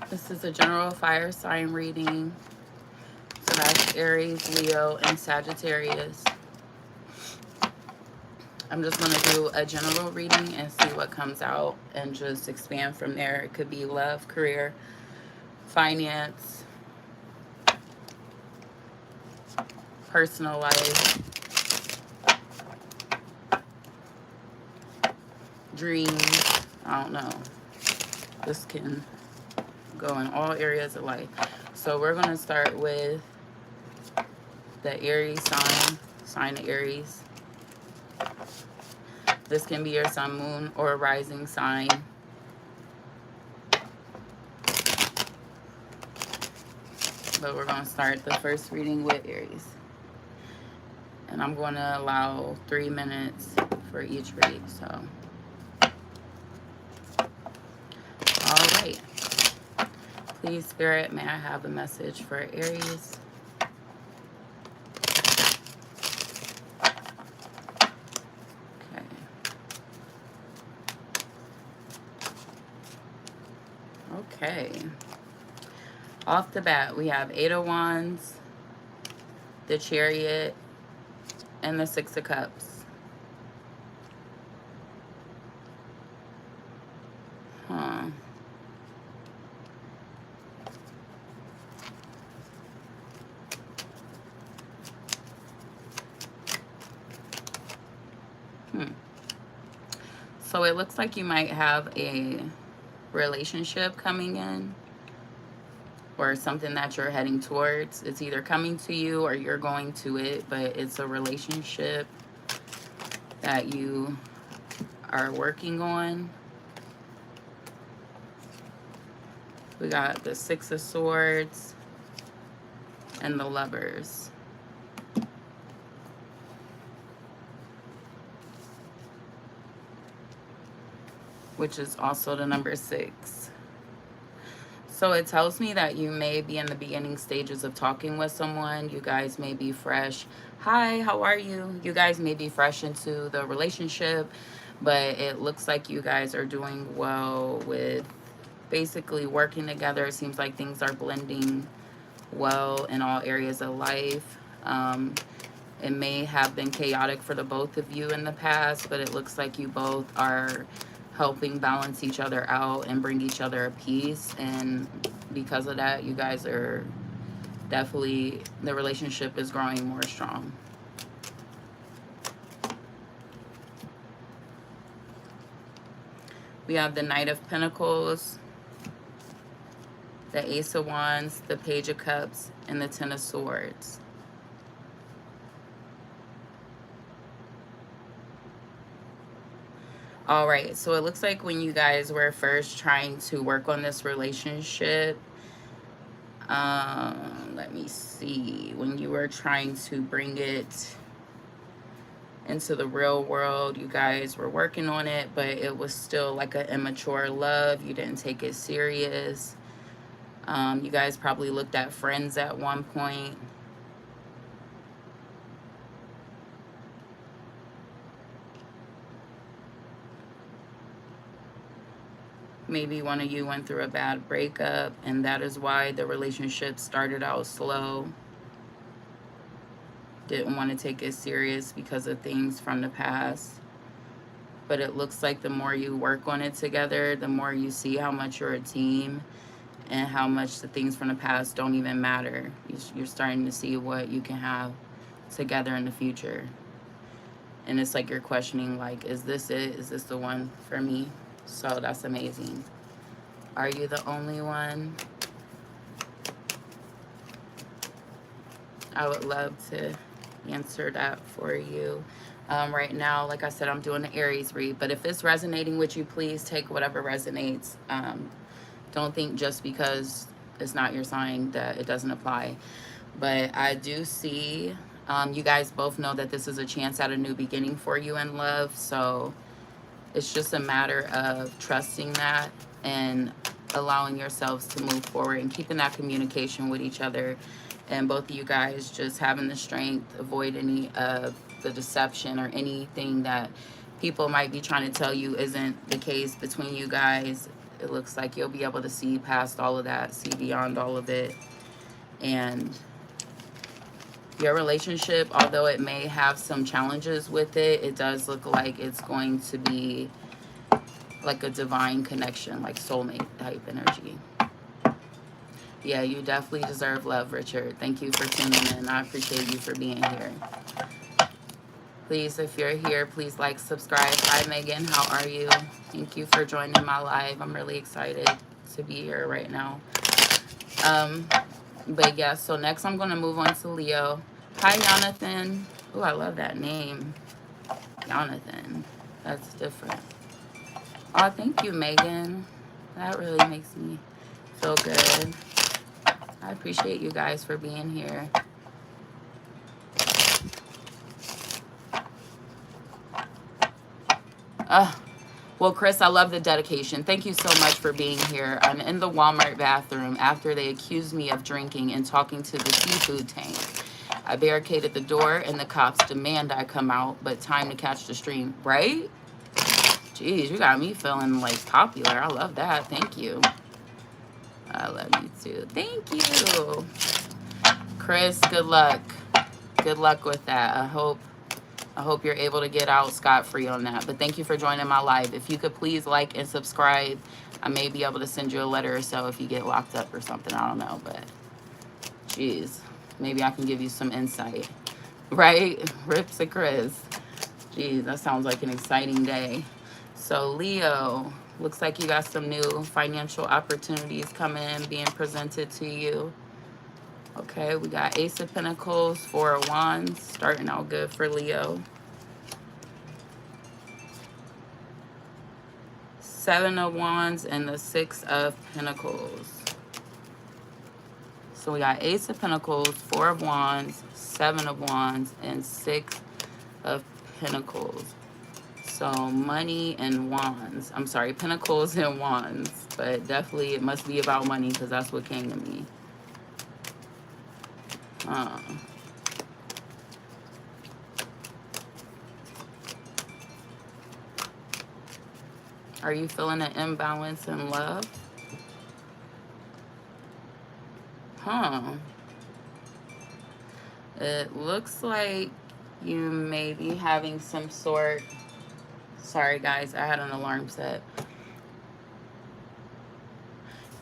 This is a general fire sign reading. So that's Aries, Leo, and Sagittarius. I'm just going to do a general reading and see what comes out and just expand from there. It could be love, career, finance, personal life, dreams. I don't know. This can go in all areas of life. So we're going to start with the Aries sign of Aries. This can be your sun, moon, or rising sign. But we're going to start the first reading with Aries. And I'm going to allow 3 minutes for each read. So, all right. Please, Spirit, may I have a message for Aries? Okay. Off the bat, we have 8 of Wands, the Chariot, and the 6 of Cups. So it looks like you might have a relationship coming in, or something that you're heading towards. It's either coming to you or you're going to it, but it's a relationship that you are working on. We got the 6 of Swords and the Lovers. Which is also the number 6. So it tells me that you may be in the beginning stages of talking with someone. You guys may be fresh. Hi, how are you? You guys may be fresh into the relationship, but it looks like you guys are doing well with basically working together. It seems like things are blending well in all areas of life. It may have been chaotic for the both of you in the past, but it looks like you both are helping balance each other out and bring each other a peace. And because of that, you guys are definitely, the relationship is growing more strong. We have the Knight of Pentacles, the Ace of Wands, the Page of Cups, and the 10 of Swords. All right, so it looks like when you guys were first trying to work on this relationship, let me see, when you were trying to bring it into the real world, you guys were working on it, but it was still like an immature love. You didn't take it serious. You guys probably looked at friends at one point. Maybe one of you went through a bad breakup, and that is why the relationship started out slow. Didn't want to take it serious because of things from the past. But it looks like the more you work on it together, the more you see how much you're a team and how much the things from the past don't even matter. You're starting to see what you can have together in the future. And it's like you're questioning, like, is this it? Is this the one for me? So that's amazing. Are you the only one? I would love to answer that for you. Right now, like I said, I'm doing the Aries read, but if it's resonating with you, please take whatever resonates. Don't think just because it's not your sign that it doesn't apply. But I do see, you guys both know that this is a chance at a new beginning for you in love. So it's just a matter of trusting that and allowing yourselves to move forward and keeping that communication with each other. And both of you guys just having the strength, avoid any of the deception or anything that people might be trying to tell you isn't the case between you guys. It looks like you'll be able to see past all of that, see beyond all of it. And your relationship, although it may have some challenges with it, it does look like it's going to be like a divine connection, like soulmate type energy. Yeah, you definitely deserve love, Richard. Thank you for tuning in. I appreciate you for being here. Please, if you're here, please like, subscribe. Hi, Megan. How are you? Thank you for joining my live. I'm really excited to be here right now. But yeah, so next I'm going to move on to Leo. Hi, Jonathan. Oh, I love that name. Jonathan. That's different. Oh, thank you, Megan. That really makes me feel good. I appreciate you guys for being here. Well, Chris, I love the dedication. Thank you so much for being here. I'm in the Walmart bathroom after they accused me of drinking and talking to the seafood tank. I barricaded the door and the cops demand I come out, but time to catch the stream, right? Jeez, you got me feeling like popular. I love that. Thank you. I love you too. Thank you. Chris, good luck. Good luck with that. I hope you're able to get out scot-free on that. But thank you for joining my live. If you could please like and subscribe, I may be able to send you a letter or so if you get locked up or something. I don't know, but geez, maybe I can give you some insight. Right? Rips to Chris. Geez, that sounds like an exciting day. So Leo, looks like you got some new financial opportunities coming in, being presented to you. Okay, we got Ace of Pentacles, Four of Wands, starting out good for Leo. Seven of Wands and the Six of Pentacles. So we got Ace of Pentacles, Four of Wands, Seven of Wands, and Six of Pentacles. So money and wands. I'm sorry, pentacles and wands. But definitely it must be about money because that's what came to me. Are you feeling an imbalance in love? It looks like you may be having some sort... Sorry, guys, I had an alarm set.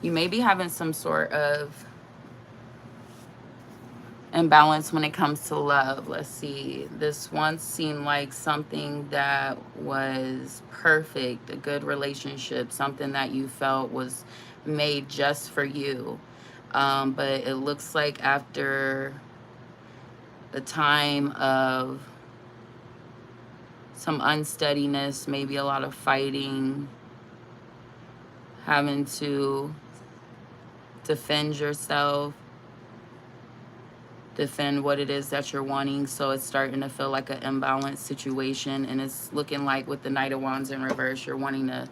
You may be having some sort of imbalance when it comes to love. Let's see. This once seemed like something that was perfect, a good relationship, something that you felt was made just for you. But it looks like after the time of some unsteadiness, maybe a lot of fighting, having to defend yourself, defend what it is that you're wanting. So it's starting to feel like an imbalanced situation, and it's looking like with the Knight of Wands in reverse, you're wanting to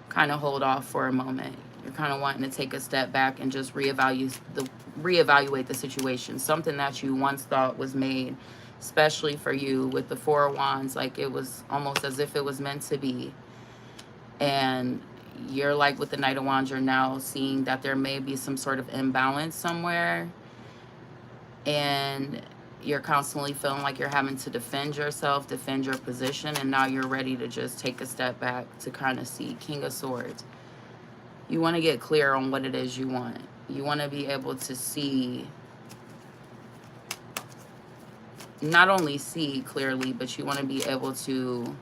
kind of hold off for a moment. You're kind of wanting to take a step back and just reevaluate the situation. Something that you once thought was made especially for you with the Four of Wands, like it was almost as if it was meant to be. And you're like with the Knight of Wands, you're now seeing that there may be some sort of imbalance somewhere, and you're constantly feeling like you're having to defend yourself, defend your position, and now you're ready to just take a step back to kind of see. King of Swords. You want to get clear on what it is you want. You want to be able to see, not only see clearly, but you want to be able to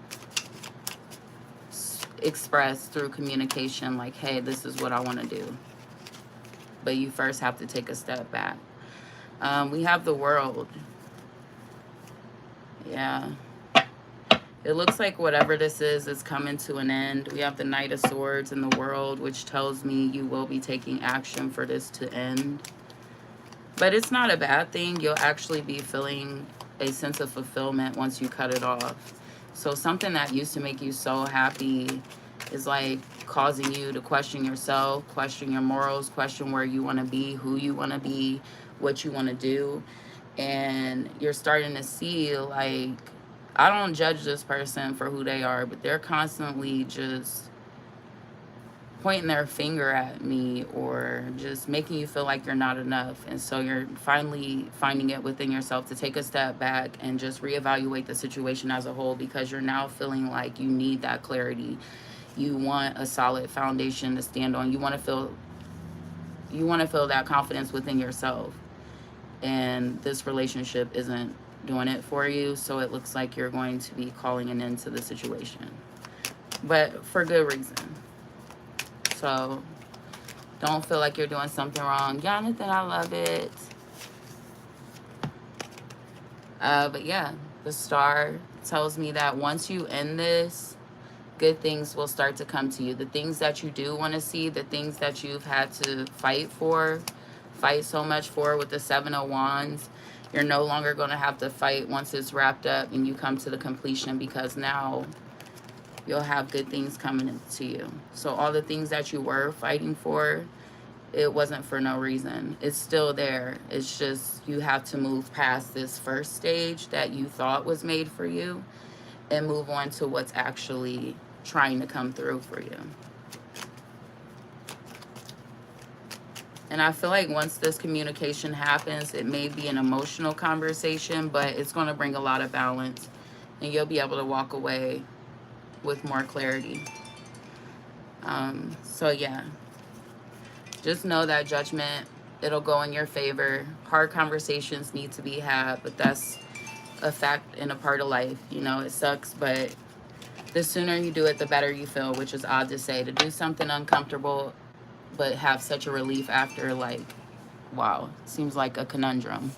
express through communication, like, hey, this is what I want to do. But you first have to take a step back. We have the World. Yeah. It looks like whatever this is coming to an end. We have the Knight of Swords in the World, which tells me you will be taking action for this to end. But it's not a bad thing. You'll actually be feeling a sense of fulfillment once you cut it off. So something that used to make you so happy is like causing you to question yourself, question your morals, question where you want to be, who you want to be, what you want to do. And you're starting to see, like, I don't judge this person for who they are, but they're constantly just pointing their finger at me or just making you feel like you're not enough. And so you're finally finding it within yourself to take a step back and just reevaluate the situation as a whole, because you're now feeling like you need that clarity. You want a solid foundation to stand on. You want to feel that confidence within yourself. And this relationship isn't doing it for you, so it looks like you're going to be calling an end to the situation, but for good reason. So don't feel like you're doing something wrong. Jonathan, I love it. But yeah, the star tells me that once you end this, good things will start to come to you. The things that you do want to see, the things that you've had to fight so much for with the Seven of Wands, you're no longer going to have to fight once it's wrapped up and you come to the completion, because now you'll have good things coming to you. So all the things that you were fighting for, it wasn't for no reason. It's still there. It's just you have to move past this first stage that you thought was made for you and move on to what's actually trying to come through for you. And I feel like once this communication happens, it may be an emotional conversation, but it's going to bring a lot of balance and you'll be able to walk away with more clarity. So yeah, just know that judgment, it'll go in your favor. Hard conversations need to be had, but that's a fact and a part of life. You know, it sucks, but the sooner you do it, the better you feel, which is odd to say. To do something uncomfortable, but have such a relief after, like, wow, seems like a conundrum.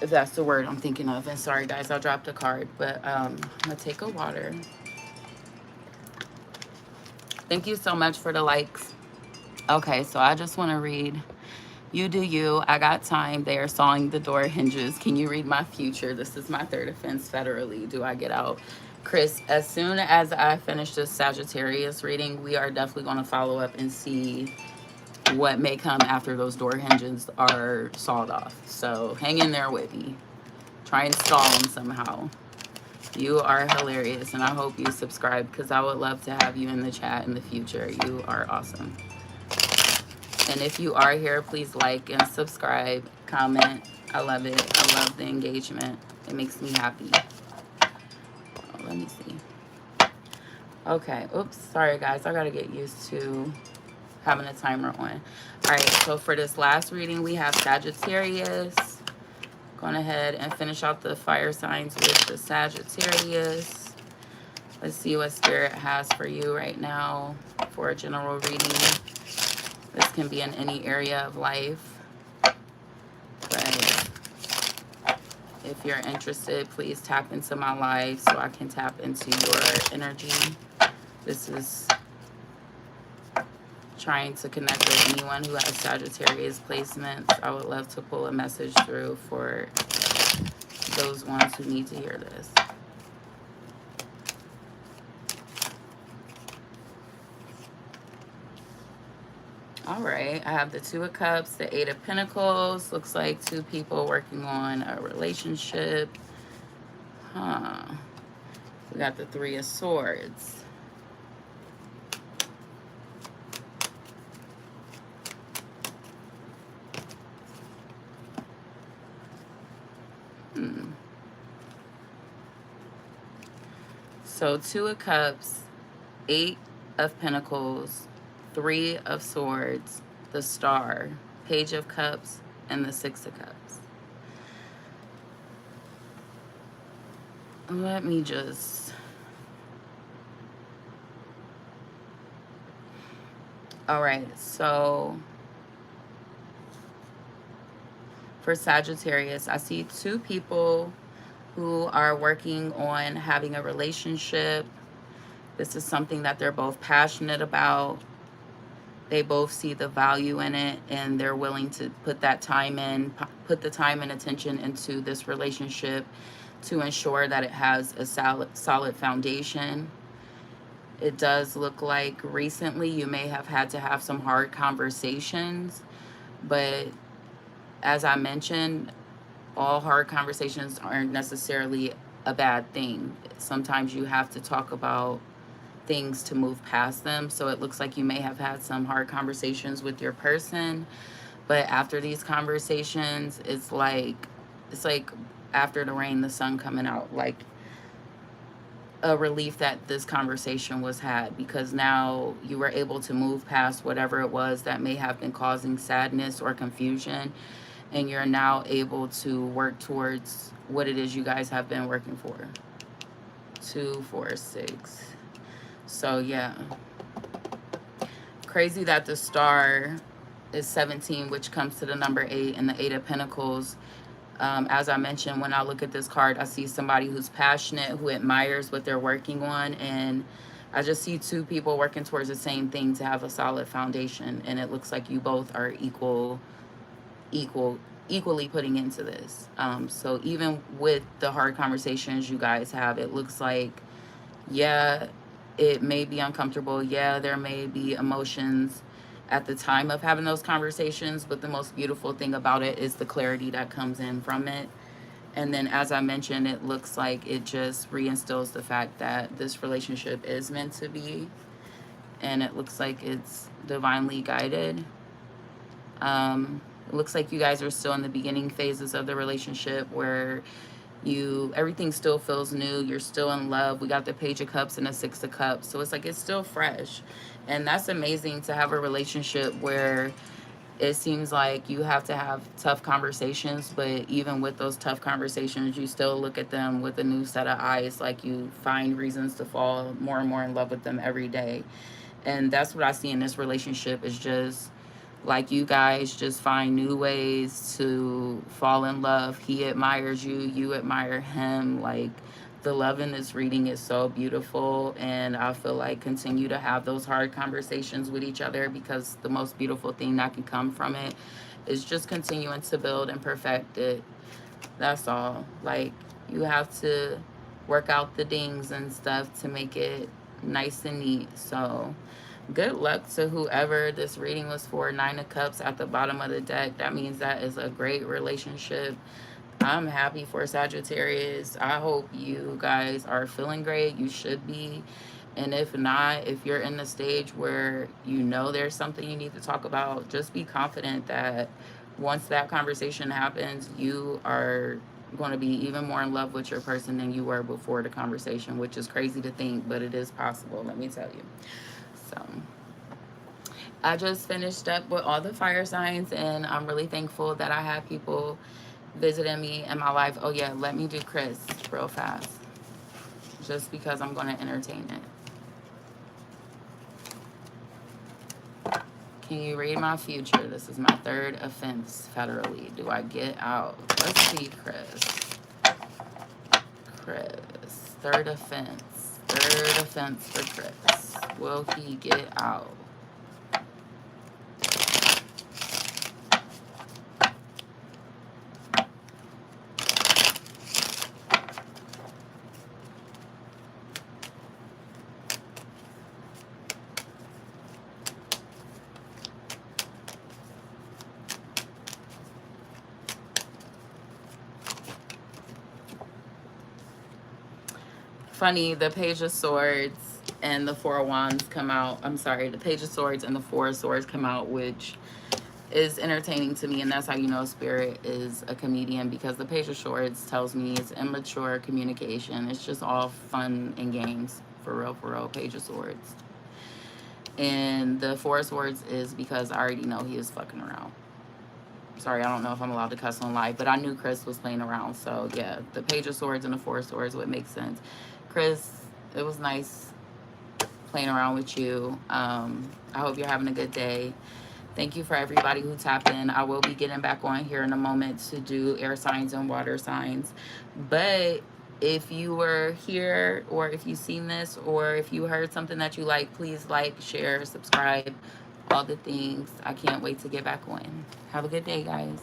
If that's the word I'm thinking of. And sorry, guys, I dropped a card, but I'm going to take a water. Thank you so much for the likes. Okay, so I just want to read. You do you. I got time. They are sawing the door hinges. Can you read my future? This is my third offense federally. Do I get out? Chris, as soon as I finish this Sagittarius reading, we are definitely going to follow up and see what may come after those door hinges are sawed off. So hang in there with me. Try and stall them somehow. You are hilarious, and I hope you subscribe, because I would love to have you in the chat in the future. You are awesome. And if you are here, please like and subscribe, comment. I love it. I love the engagement. It makes me happy. Oh, let me see. Okay. Oops. Sorry, guys. I got to get used to having a timer on. All right. So for this last reading, we have Sagittarius. Going ahead and finish out the fire signs with the Sagittarius. Let's see what Spirit has for you right now for a general reading. This can be in any area of life. But if you're interested, please tap into my live so I can tap into your energy. This is trying to connect with anyone who has Sagittarius placements. I would love to pull a message through for those ones who need to hear this. All right, I have the Two of Cups, the Eight of Pentacles. Looks like two people working on a relationship. We got the Three of Swords. So Two of Cups, Eight of Pentacles, Three of Swords, the Star, Page of Cups, and the Six of Cups. Let me just... All right, so for Sagittarius, I see two people who are working on having a relationship. This is something that they're both passionate about. They both see the value in it, and they're willing to put that time in, put the time and attention into this relationship to ensure that it has a solid foundation. It does look like recently you may have had to have some hard conversations, but as I mentioned, all hard conversations aren't necessarily a bad thing. Sometimes you have to talk about things to move past them. So it looks like you may have had some hard conversations with your person, but after these conversations, it's like after the rain, the sun coming out. Like a relief that this conversation was had, because now you were able to move past whatever it was that may have been causing sadness or confusion, and you're now able to work towards what it is you guys have been working for. 2 4 6. So yeah, crazy that the star is 17, which comes to the number 8 and the 8 of Pentacles. As I mentioned, when I look at this card, I see somebody who's passionate, who admires what they're working on, and I just see two people working towards the same thing to have a solid foundation, and it looks like you both are equally putting into this. So even with the hard conversations you guys have, it looks like, yeah, it may be uncomfortable. Yeah, there may be emotions at the time of having those conversations, but the most beautiful thing about it is the clarity that comes in from it. And then, as I mentioned, it looks like it just reinstills the fact that this relationship is meant to be, and it looks like it's divinely guided. It looks like you guys are still in the beginning phases of the relationship, where everything still feels new. You're still in love. We got the Page of Cups and the Six of Cups, so it's like it's still fresh. And that's amazing, to have a relationship where it seems like you have to have tough conversations, but even with those tough conversations, you still look at them with a new set of eyes. Like, you find reasons to fall more and more in love with them every day. And that's what I see in this relationship, is just like you guys just find new ways to fall in love. He admires you, you admire him. Like, the love in this reading is so beautiful, and I feel like continue to have those hard conversations with each other, because the most beautiful thing that can come from it is just continuing to build and perfect it. That's all. Like, you have to work out the dings and stuff to make it nice and neat. So good luck to whoever this reading was for. 9 of Cups at the bottom of the deck. That means that is a great relationship. I'm happy for Sagittarius. I hope you guys are feeling great. You should be. And if not, if you're in the stage where you know there's something you need to talk about, just be confident that once that conversation happens, you are going to be even more in love with your person than you were before the conversation, which is crazy to think, but it is possible, let me tell you. So I just finished up with all the fire signs, and I'm really thankful that I have people visiting me in my life. Oh yeah, let me do Chris real fast, just because I'm going to entertain it. Can you read my future? This is my 3rd offense federally. Do I get out? Let's see, Chris. 3rd offense. 3rd offense for Chris. Will he get out? Funny, the Page of Swords and the Four of Wands come out. I'm sorry, the Page of Swords and the Four of Swords come out, which is entertaining to me, and that's how you know Spirit is a comedian, because the Page of Swords tells me it's immature communication. It's just all fun and games, for real, Page of Swords. And the Four of Swords is because I already know he is fucking around. Sorry, I don't know if I'm allowed to cuss on live, but I knew Chris was playing around. So yeah, the Page of Swords and the Four of Swords would make sense. Chris, it was nice playing around with you. I hope you're having a good day. Thank you for everybody who tapped in. I will be getting back on here in a moment to do air signs and water signs. But if you were here, or if you've seen this, or if you heard something that you like, please like, share, subscribe, all the things. I can't wait to get back on. Have a good day, guys.